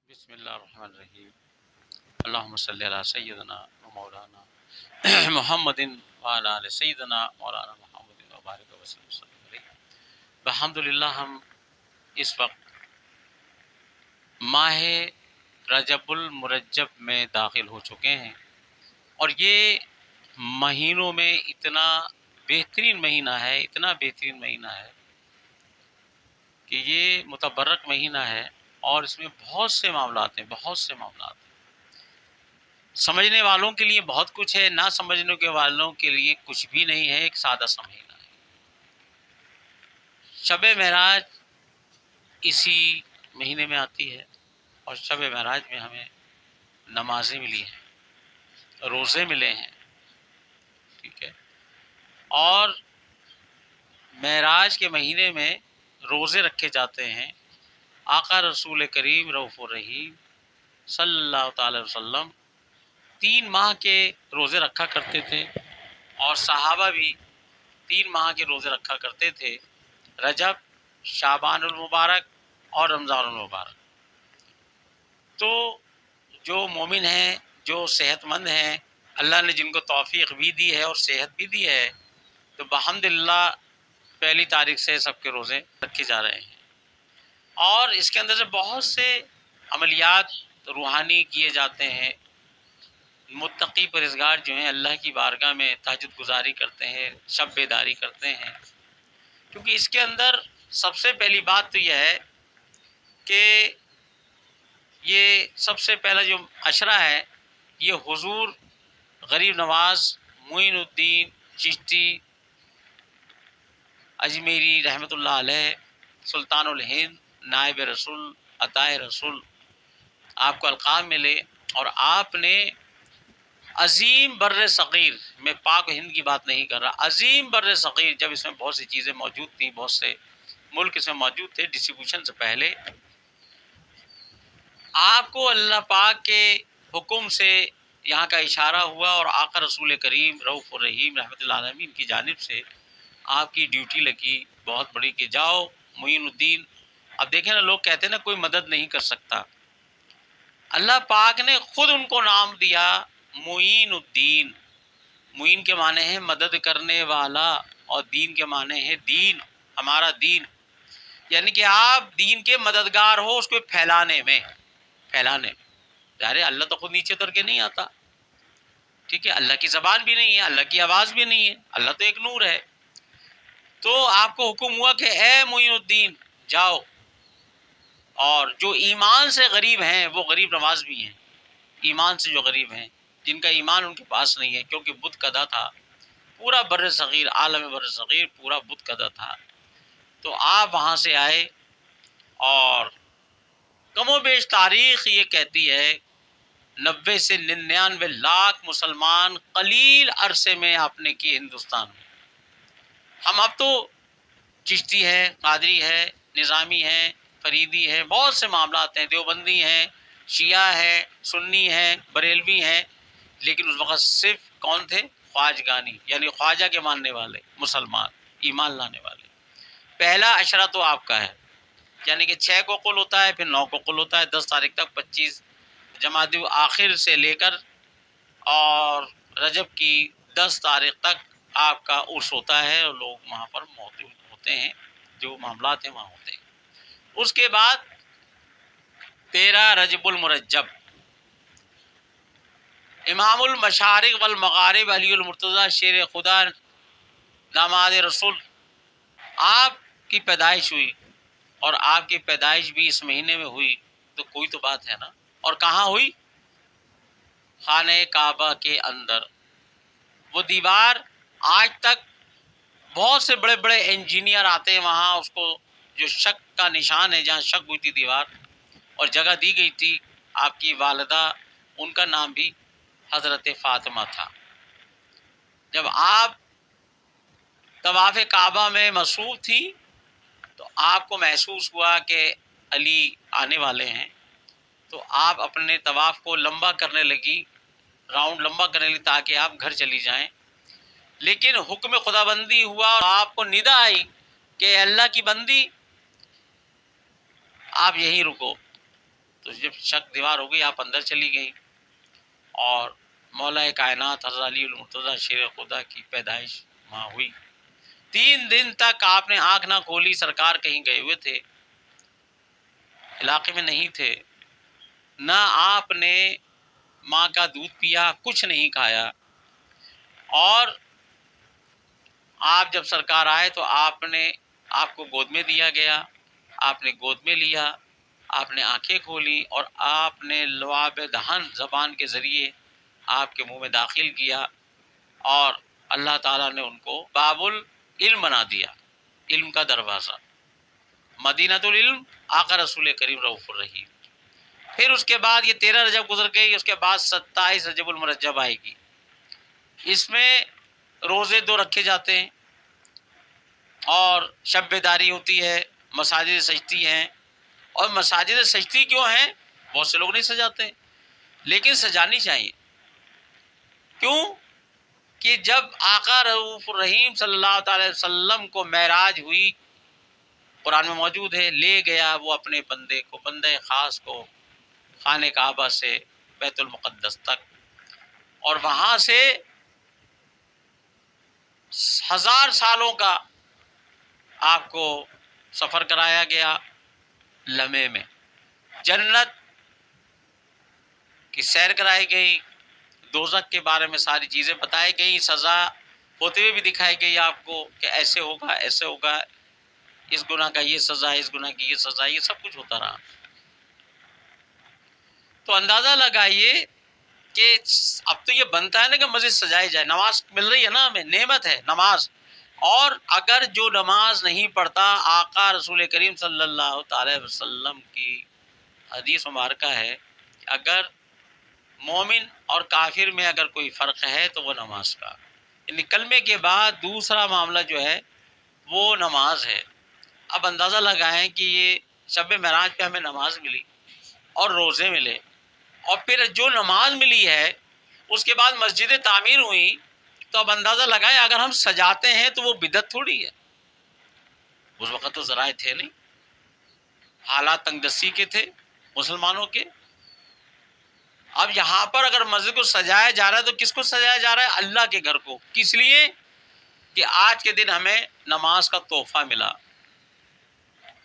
بسم اللہ الرحمن الرحیم اللہم صلی علی سیدنا و مولانا محمد وعلی آل سیدنا مولانا محمد وبارک وسلم علیہ۔ الحمدللہ ہم اس وقت ماہ رجب المرجب میں داخل ہو چکے ہیں، اور یہ مہینوں میں اتنا بہترین مہینہ ہے، اتنا بہترین مہینہ ہے کہ یہ متبرک مہینہ ہے، اور اس میں بہت سے معاملات ہیں، بہت سے معاملات ہیں۔ سمجھنے والوں کے لیے بہت کچھ ہے، نہ سمجھنے کے والوں کے لیے کچھ بھی نہیں ہے، ایک سادہ سا مہینہ ہے۔ شب معراج اسی مہینے میں آتی ہے، اور شب معراج میں ہمیں نمازیں ملی ہیں، روزے ملے ہیں، ٹھیک ہے۔ اور معراج کے مہینے میں روزے رکھے جاتے ہیں۔ آقا رسول کریم رؤوف الرحیم صلی اللہ تعالی وسلم 3 ماہ کے روزے رکھا کرتے تھے، اور صحابہ بھی 3 ماہ کے روزے رکھا کرتے تھے، رجب، شعبان المبارک اور رمضان المبارک۔ تو جو مومن ہیں، جو صحت مند ہیں، اللہ نے جن کو توفیق بھی دی ہے اور صحت بھی دی ہے، تو بحمدللہ پہلی تاریخ سے سب کے روزے رکھے جا رہے ہیں، اور اس کے اندر سے بہت سے عملیات روحانی کیے جاتے ہیں۔ متقی پرہیزگار جو ہیں اللہ کی بارگاہ میں تہجد گزاری کرتے ہیں، شب بیداری کرتے ہیں، کیونکہ اس کے اندر سب سے پہلی بات تو یہ ہے کہ یہ سب سے پہلا جو عشرہ ہے، یہ حضور غریب نواز معین الدین چشتی اجمیری رحمۃ اللہ علیہ، سلطان الہند، نائب رسول، عطائے رسول، آپ کو القاب ملے، اور آپ نے عظیم بر صغیر، میں پاک و ہند کی بات نہیں کر رہا، عظیم بر صغیر، جب اس میں بہت سی چیزیں موجود تھیں، بہت سے ملک اس میں موجود تھے ڈسٹریبیوشن سے پہلے، آپ کو اللہ پاک کے حکم سے یہاں کا اشارہ ہوا، اور آقا رسول کریم رؤوف الرحیم رحمۃ اللہ علیہ کی جانب سے آپ کی ڈیوٹی لگی بہت بڑی کہ جاؤ معین الدین۔ اب دیکھیں نا، لوگ کہتے ہیں نا کوئی مدد نہیں کر سکتا، اللہ پاک نے خود ان کو نام دیا معین الدین۔ معین کے معنی ہے مدد کرنے والا، اور دین کے معنی ہے دین، ہمارا دین، یعنی کہ آپ دین کے مددگار ہو اس کو پھیلانے میں۔ ظاہر ہے اللہ تو خود نیچے اتر کے نہیں آتا، ٹھیک ہے، اللہ کی زبان بھی نہیں ہے، اللہ کی آواز بھی نہیں ہے، اللہ تو ایک نور ہے۔ تو آپ کو حکم ہوا کہ اے معین الدین جاؤ، اور جو ایمان سے غریب ہیں وہ غریب نواز بھی ہیں، ایمان سے جو غریب ہیں، جن کا ایمان ان کے پاس نہیں ہے، کیونکہ بت کدا تھا پورا بر صغیر، عالم بر صغیر پورا بت کدا تھا، تو آپ وہاں سے آئے، اور کم و بیش تاریخ یہ کہتی ہے 90 سے 99 لاکھ مسلمان قلیل عرصے میں آپ نے کیے ہندوستان میں۔ ہم اب تو چشتی ہے، قادری ہے، نظامی ہے، فریدی ہے، بہت سے معاملات ہیں، دیوبندی ہیں، شیعہ ہے، سنی ہے، بریلوی ہیں، لیکن اس وقت صرف کون تھے؟ خواجگانی، یعنی خواجہ کے ماننے والے مسلمان، ایمان لانے والے۔ پہلا عشرہ تو آپ کا ہے، یعنی کہ 6 کو قل ہوتا ہے، پھر 9 کو قل ہوتا ہے، 10 تاریخ تک، 25 جمادی آخر سے لے کر اور رجب کی 10 تاریخ تک آپ کا عرس ہوتا ہے، اور لوگ وہاں پر موجود ہوتے ہیں، جو معاملات ہیں وہاں ہوتے ہیں۔ اس کے بعد 13 رجب المرجب، امام المشارق والمغارب علی المرتضیٰ شیر خدا داماد رسول، آپ کی پیدائش ہوئی، اور آپ کی پیدائش بھی اس مہینے میں ہوئی، تو کوئی تو بات ہے نا۔ اور کہاں ہوئی؟ خانہ کعبہ کے اندر۔ وہ دیوار آج تک بہت سے بڑے بڑے انجینئر آتے ہیں وہاں، اس کو جو شک کا نشان ہے، جہاں شک ہوئی تھی دیوار اور جگہ دی گئی تھی، آپ کی والدہ، ان کا نام بھی حضرت فاطمہ تھا۔ جب آپ طواف کعبہ میں مصروف تھی، تو آپ کو محسوس ہوا کہ علی آنے والے ہیں، تو آپ اپنے طواف کو لمبا کرنے لگی، راؤنڈ لمبا کرنے لگی، تاکہ آپ گھر چلی جائیں۔ لیکن حکم خدا بندی ہوا، اور آپ کو ندا آئی کہ اللہ کی بندی آپ یہیں رکو، تو جب شک دیوار ہو گئی آپ اندر چلی گئی، اور مولا کائنات حضرت علی المرتضیٰ شیر خدا کی پیدائش وہاں ہوئی۔ 3 دن تک آپ نے آنکھ نہ کھولی، سرکار کہیں گئے ہوئے تھے، علاقے میں نہیں تھے، نہ آپ نے ماں کا دودھ پیا، کچھ نہیں کھایا، اور آپ جب سرکار آئے تو آپ کو گود میں دیا گیا، آپ نے گود میں لیا، آپ نے آنکھیں کھولی، اور آپ نے لعاب دہن زبان کے ذریعے آپ کے منہ میں داخل کیا، اور اللہ تعالیٰ نے ان کو باب العلم بنا دیا، علم کا دروازہ، مدینۃ العلم، آقا رسول کریم رؤوف الرحیم۔ پھر اس کے بعد یہ 13 رجب گزر گئی، اس کے بعد 27 رجب المرجب آئے گی، اس میں روزے 2 رکھے جاتے ہیں، اور شب بیداری ہوتی ہے، مساجد سجتی ہیں۔ اور مساجد سجتی کیوں ہیں؟ بہت سے لوگ نہیں سجاتے، لیکن سجانی چاہیے۔ کیوں؟ کہ جب آقا رؤوف الرحیم صلی اللہ تعالی وسلم کو معراج ہوئی، قرآن میں موجود ہے، لے گیا وہ اپنے بندے کو، بندے خاص کو، خانہ کعبہ سے بیت المقدس تک، اور وہاں سے 1000 سالوں کا آپ کو سفر کرایا گیا لمحے میں، جنت کی سیر کرائی گئی، دوزخ کے بارے میں ساری چیزیں بتائی گئی، سزا ہوتے ہوئے بھی دکھائی گئی آپ کو کہ ایسے ہوگا، ایسے ہوگا، اس گناہ کا یہ سزا ہے، اس گناہ کی یہ سزا ہے، یہ سب کچھ ہوتا رہا۔ تو اندازہ لگائیے کہ اب تو یہ بنتا ہے نا کہ مسجد سجائی جائے، نماز مل رہی ہے نا ہمیں، نعمت ہے نماز، اور اگر جو نماز نہیں پڑھتا، آقا رسول کریم صلی اللہ تعالی وسلم کی حدیث مبارکہ ہے کہ اگر مومن اور کافر میں اگر کوئی فرق ہے تو وہ نماز کا، یعنی کلمے کے بعد دوسرا معاملہ جو ہے وہ نماز ہے۔ اب اندازہ لگائیں کہ یہ شب معراج پہ ہمیں نماز ملی اور روزے ملے، اور پھر جو نماز ملی ہے اس کے بعد مسجدیں تعمیر ہوئی، تو اب اندازہ لگائیں اگر ہم سجاتے ہیں تو وہ بدعت تھوڑی ہے۔ اس وقت تو ذرائع تھے نہیں، حالات تنگ دستی کے تھے مسلمانوں کے۔ اب یہاں پر اگر مسجد کو سجایا جا رہا ہے تو کس کو سجایا جا رہا ہے؟ اللہ کے گھر کو۔ کس لیے؟ کہ آج کے دن ہمیں نماز کا تحفہ ملا،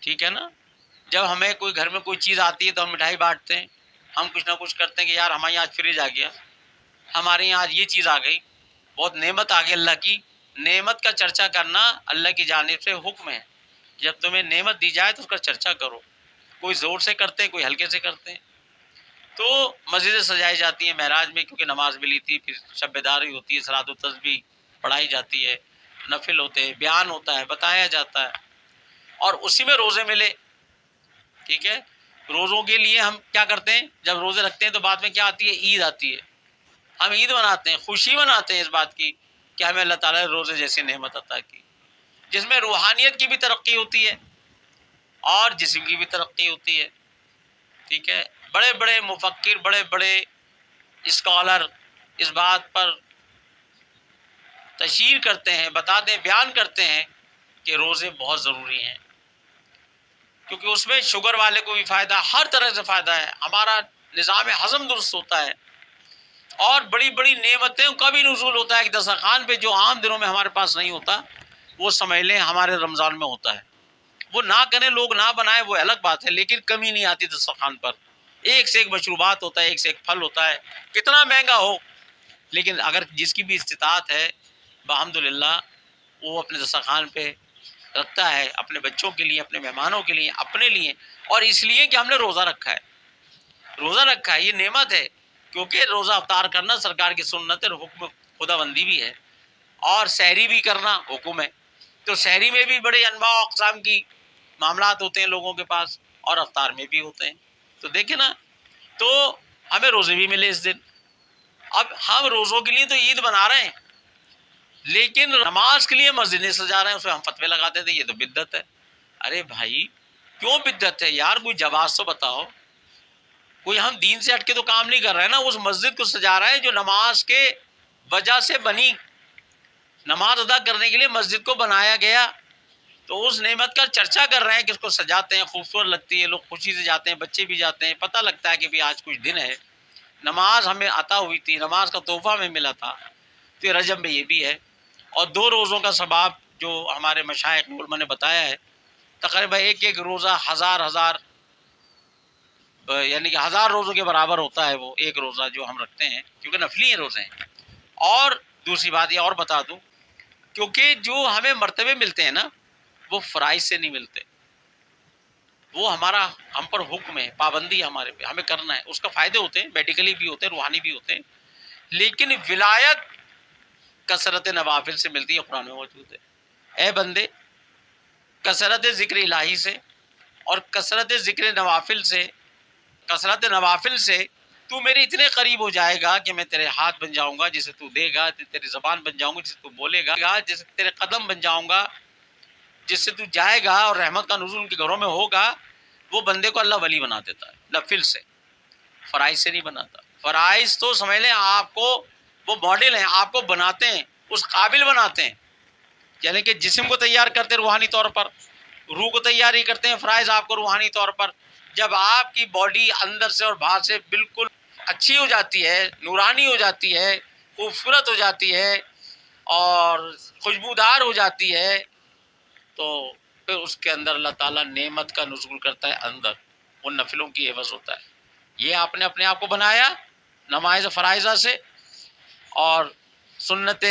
ٹھیک ہے نا؟ جب ہمیں کوئی گھر میں کوئی چیز آتی ہے تو ہم مٹھائی بانٹتے ہیں، ہم کچھ نہ کچھ کرتے ہیں کہ یار ہمارے یہاں آج فریج آ گیا، ہمارے یہاں آج یہ چیز آ گئی، بہت نعمت آ گئی اللہ کی۔ نعمت کا چرچا کرنا اللہ کی جانب سے حکم ہے، جب تمہیں نعمت دی جائے تو اس کا چرچا کرو۔ کوئی زور سے کرتے ہیں، کوئی ہلکے سے کرتے ہیں۔ تو مسجدیں سجائی جاتی ہیں معراج میں، کیونکہ نماز ملی تھی، پھر شب بیداری ہوتی ہے، صلاۃ التسبیح پڑھائی جاتی ہے، نفل ہوتے ہیں، بیان ہوتا ہے، بتایا جاتا ہے، اور اسی میں روزے ملے، ٹھیک ہے؟ روزوں کے لیے ہم کیا کرتے ہیں؟ جب روزے رکھتے ہیں تو بعد میں کیا آتی ہے؟ عید آتی ہے، ہم عید مناتے ہیں، خوشی مناتے ہیں اس بات کی کہ ہمیں اللہ تعالیٰ نے روزے جیسی نعمت عطا کی، جس میں روحانیت کی بھی ترقی ہوتی ہے اور جسم کی بھی ترقی ہوتی ہے، ٹھیک ہے؟ بڑے بڑے مفکر، بڑے بڑے اسکالر اس بات پر تشہیر کرتے ہیں، بتاتے ہیں، بیان کرتے ہیں کہ روزے بہت ضروری ہیں، کیونکہ اس میں شوگر والے کو بھی فائدہ، ہر طرح سے فائدہ ہے، ہمارا نظام ہضم درست ہوتا ہے، اور بڑی بڑی نعمتیں کا بھی نزول ہوتا ہے کہ دسترخوان پہ جو عام دنوں میں ہمارے پاس نہیں ہوتا، وہ سمجھ لیں ہمارے رمضان میں ہوتا ہے۔ وہ نہ کریں، لوگ نہ بنائیں، وہ الگ بات ہے، لیکن کمی نہیں آتی دسترخوان پر، ایک سے ایک مشروبات ہوتا ہے، ایک سے ایک پھل ہوتا ہے، کتنا مہنگا ہو، لیکن اگر جس کی بھی استطاعت ہے الحمدللہ وہ اپنے دسترخوان پہ رکھتا ہے، اپنے بچوں کے لیے، اپنے مہمانوں کے لیے، اپنے لیے، اور اس لیے کہ ہم نے روزہ رکھا ہے، روزہ رکھا ہے، یہ نعمت ہے، کیونکہ روزہ افطار کرنا سرکار کی سنت ہے، حکم خدا بندی بھی ہے، اور سحری بھی کرنا حکم ہے۔ تو سحری میں بھی بڑے انواع و اقسام کی معاملات ہوتے ہیں لوگوں کے پاس، اور افطار میں بھی ہوتے ہیں، تو دیکھیں نا، تو ہمیں روزے بھی ملے اس دن۔ اب ہم روزوں کے لیے تو عید بنا رہے ہیں، لیکن نماز کے لیے مسجدیں سجا رہے ہیں، اس میں ہم فتوے لگاتے تھے یہ تو بدعت ہے۔ ارے بھائی کیوں بدعت ہے یار؟ کوئی جواز تو بتاؤ، کوئی ہم دین سے ہٹ کے تو کام نہیں کر رہے ہیں نا، اس مسجد کو سجا رہے ہیں جو نماز کے وجہ سے بنی، نماز ادا کرنے کے لیے مسجد کو بنایا گیا، تو اس نعمت کا چرچا کر رہے ہیں کہ اس کو سجاتے ہیں، خوبصورت لگتی ہے، لوگ خوشی سے جاتے ہیں، بچے بھی جاتے ہیں، پتہ لگتا ہے کہ بھی آج کچھ دن ہے، نماز ہمیں عطا ہوئی تھی، نماز کا تحفہ ہمیں ملا تھا، تو یہ رجب میں یہ بھی ہے۔ اور 2 روزوں کا ثواب جو ہمارے مشائخ علماء نے بتایا ہے، تقریباً ایک روزہ ہزار یعنی کہ 1000 روزوں کے برابر ہوتا ہے وہ ایک روزہ جو ہم رکھتے ہیں، کیونکہ نفلی روزے ہیں۔ اور دوسری بات یہ اور بتا دوں، کیونکہ جو ہمیں مرتبے ملتے ہیں نا وہ فرائض سے نہیں ملتے، وہ ہمارا ہم پر حکم ہے، پابندی ہے ہمارے پہ، ہمیں کرنا ہے، اس کا فائدے ہوتے ہیں، میڈیکلی بھی ہوتے ہیں، روحانی بھی ہوتے ہیں، لیکن ولایت کثرت نوافل سے ملتی ہے، قرآن میں موجود ہے۔ اے بندے، کثرت ذکر الہی سے اور کثرت ذکر نوافل سے تو میرے اتنے قریب ہو جائے گا کہ میں تیرے ہاتھ بن جاؤں گا جسے تو دے گا، تیری زبان بن جاؤں گا جسے تو بولے گا، جسے تیرے قدم بن جاؤں گا جس سے تو جائے گا، اور رحمت کا نزول ان کے گھروں میں ہوگا۔ وہ بندے کو اللہ ولی بنا دیتا ہے نفل سے، فرائض سے نہیں بناتا۔ فرائض تو سمجھ لیں آپ کو وہ ماڈل ہیں، آپ کو بناتے ہیں، اس قابل بناتے ہیں، یعنی کہ جسم کو تیار کرتے روحانی طور پر، روح کو تیاری کرتے ہیں فرائض آپ کو روحانی طور پر۔ جب آپ کی باڈی اندر سے اور باہر سے بالکل اچھی ہو جاتی ہے، نورانی ہو جاتی ہے، خوبصورت ہو جاتی ہے اور خوشبودار ہو جاتی ہے، تو پھر اس کے اندر اللہ تعالیٰ نعمت کا نزول کرتا ہے اندر، وہ نفلوں کی عوض ہوتا ہے۔ یہ آپ نے اپنے آپ کو بنایا نماز فرائضہ سے اور سنت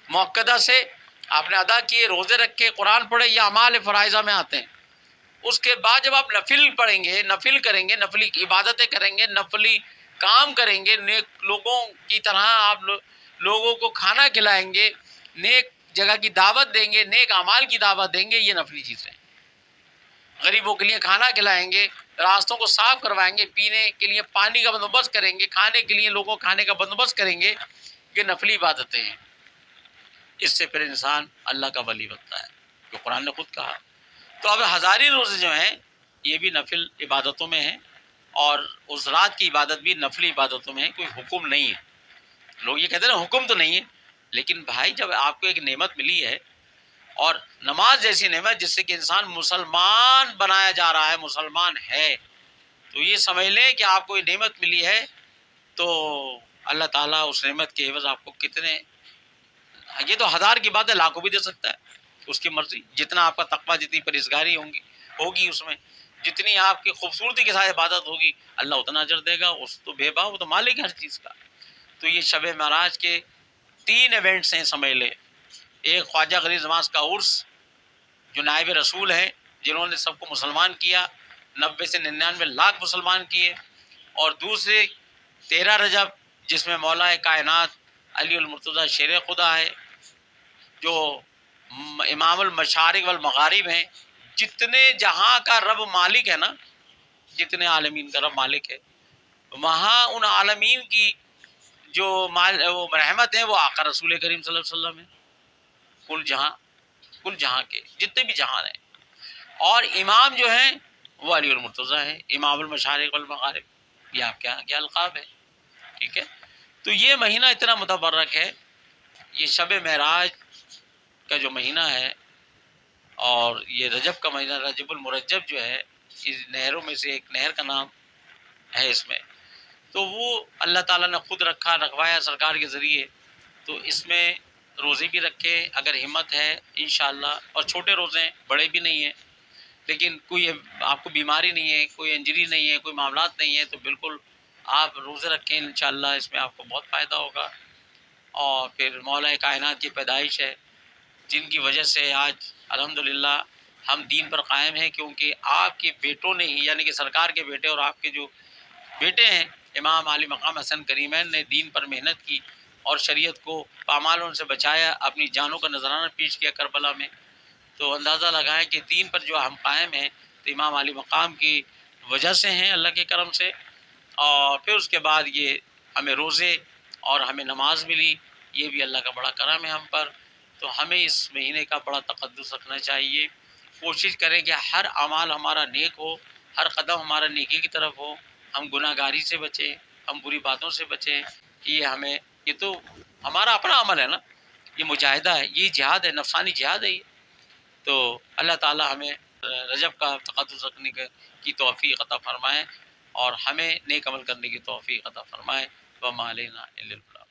موقدہ سے آپ نے ادا کیے، روزے رکھے، قرآن پڑھے، یہ اعمال فرائضہ میں آتے ہیں۔ اس کے بعد جب آپ نفل پڑھیں گے، نفل کریں گے، نفلی عبادتیں کریں گے، نفلی کام کریں گے، نیک لوگوں کی طرح آپ لوگوں کو کھانا کھلائیں گے، نیک جگہ کی دعوت دیں گے، نیک اعمال کی دعوت دیں گے، یہ نفلی چیزیں ہیں۔ غریبوں کے لیے کھانا کھلائیں گے، راستوں کو صاف کروائیں گے، پینے کے لیے پانی کا بندوبست کریں گے، کھانے کے لیے لوگوں کھانے کا بندوبست کریں گے، یہ نفلی عبادتیں ہیں۔ اس سے پھر انسان اللہ کا ولی بنتا ہے، جو قرآن نے خود کہا۔ تو اب ہزاری روزے جو ہیں یہ بھی نفل عبادتوں میں ہیں، اور اس رات کی عبادت بھی نفلی عبادتوں میں ہے، کوئی حکم نہیں ہے۔ لوگ یہ کہتے ہیں نا حکم تو نہیں ہے، لیکن بھائی جب آپ کو ایک نعمت ملی ہے، اور نماز جیسی نعمت جس سے کہ انسان مسلمان بنایا جا رہا ہے، مسلمان ہے، تو یہ سمجھ لیں کہ آپ کو یہ نعمت ملی ہے، تو اللہ تعالیٰ اس نعمت کے عوض آپ کو کتنے، یہ تو 1000 کی بات ہے، لاکھوں بھی دے سکتا ہے، اس کی مرضی۔ جتنا آپ کا تقویٰ، جتنی پرہیزگاری ہوگی اس میں، جتنی آپ کی خوبصورتی کے ساتھ عبادت ہوگی، اللہ اتنا اجر دے گا۔ اس تو بے باک، وہ تو مالک ہے ہر چیز کا۔ تو یہ شب معراج کے 3 ایونٹس ہیں سمجھ لے۔ ایک خواجہ غریب نواز کا عرس، جو نائب رسول ہیں، جنہوں نے سب کو مسلمان کیا، 90 سے 99 لاکھ مسلمان کیے، اور دوسرے 13 رجب جس میں مولا کائنات علی المرتضیٰ شیر خدا ہے، جو امام المشارق والمغارب ہیں، جتنے جہاں کا رب مالک ہے نا، جتنے عالمین کا رب مالک ہے، وہاں ان عالمین کی جو وہ رحمت ہے وہ آقا رسول کریم صلی اللہ علیہ وسلم ہے، کل جہاں کے جتنے بھی جہان ہیں، اور امام جو ہیں وہ علی المرتضیٰ ہے، امام المشارق والمغارب، یہ آپ کے یہاں کیا القاب ہے، ٹھیک ہے۔ تو یہ مہینہ اتنا متبرک ہے، یہ شب معراج کا جو مہینہ ہے، اور یہ رجب کا مہینہ، رجب المرجب جو ہے، اس نہروں میں سے ایک نہر کا نام ہے اس میں، تو وہ اللہ تعالیٰ نے خود رکھوایا سرکار کے ذریعے۔ تو اس میں روزے بھی رکھے اگر ہمت ہے انشاءاللہ، اور چھوٹے روزے ہیں، بڑے بھی نہیں ہیں، لیکن کوئی آپ کو بیماری نہیں ہے، کوئی انجری نہیں ہے، کوئی معاملات نہیں ہے، تو بالکل آپ روزے رکھیں، انشاءاللہ اس میں آپ کو بہت فائدہ ہوگا۔ اور پھر مولا کائنات کی پیدائش ہے، جن کی وجہ سے آج الحمدللہ ہم دین پر قائم ہیں، کیونکہ آپ کے بیٹوں نے ہی، یعنی کہ سرکار کے بیٹے اور آپ کے جو بیٹے ہیں امام علی مقام حسن کریمین نے دین پر محنت کی اور شریعت کو پامال ان سے بچایا، اپنی جانوں کا نذرانہ پیش کیا کربلا میں۔ تو اندازہ لگائیں کہ دین پر جو ہم قائم ہیں تو امام علی مقام کی وجہ سے ہیں، اللہ کے کرم سے۔ اور پھر اس کے بعد یہ ہمیں روزے اور ہمیں نماز ملی، یہ بھی اللہ کا بڑا کرم ہے ہم پر۔ تو ہمیں اس مہینے کا بڑا تقدس رکھنا چاہیے، کوشش کریں کہ ہر اعمال ہمارا نیک ہو، ہر قدم ہمارا نیکی کی طرف ہو، ہم گناہ گاری سے بچیں، ہم بری باتوں سے بچیں۔ یہ تو ہمارا اپنا عمل ہے نا، یہ مجاہدہ ہے، یہ جہاد ہے، نفسانی جہاد ہے یہ۔ تو اللہ تعالی ہمیں رجب کا تقدس رکھنے کی توفیق عطا فرمائے اور ہمیں نیک عمل کرنے کی توفیق عطا فرمائے. وما علینا الا البلاغ.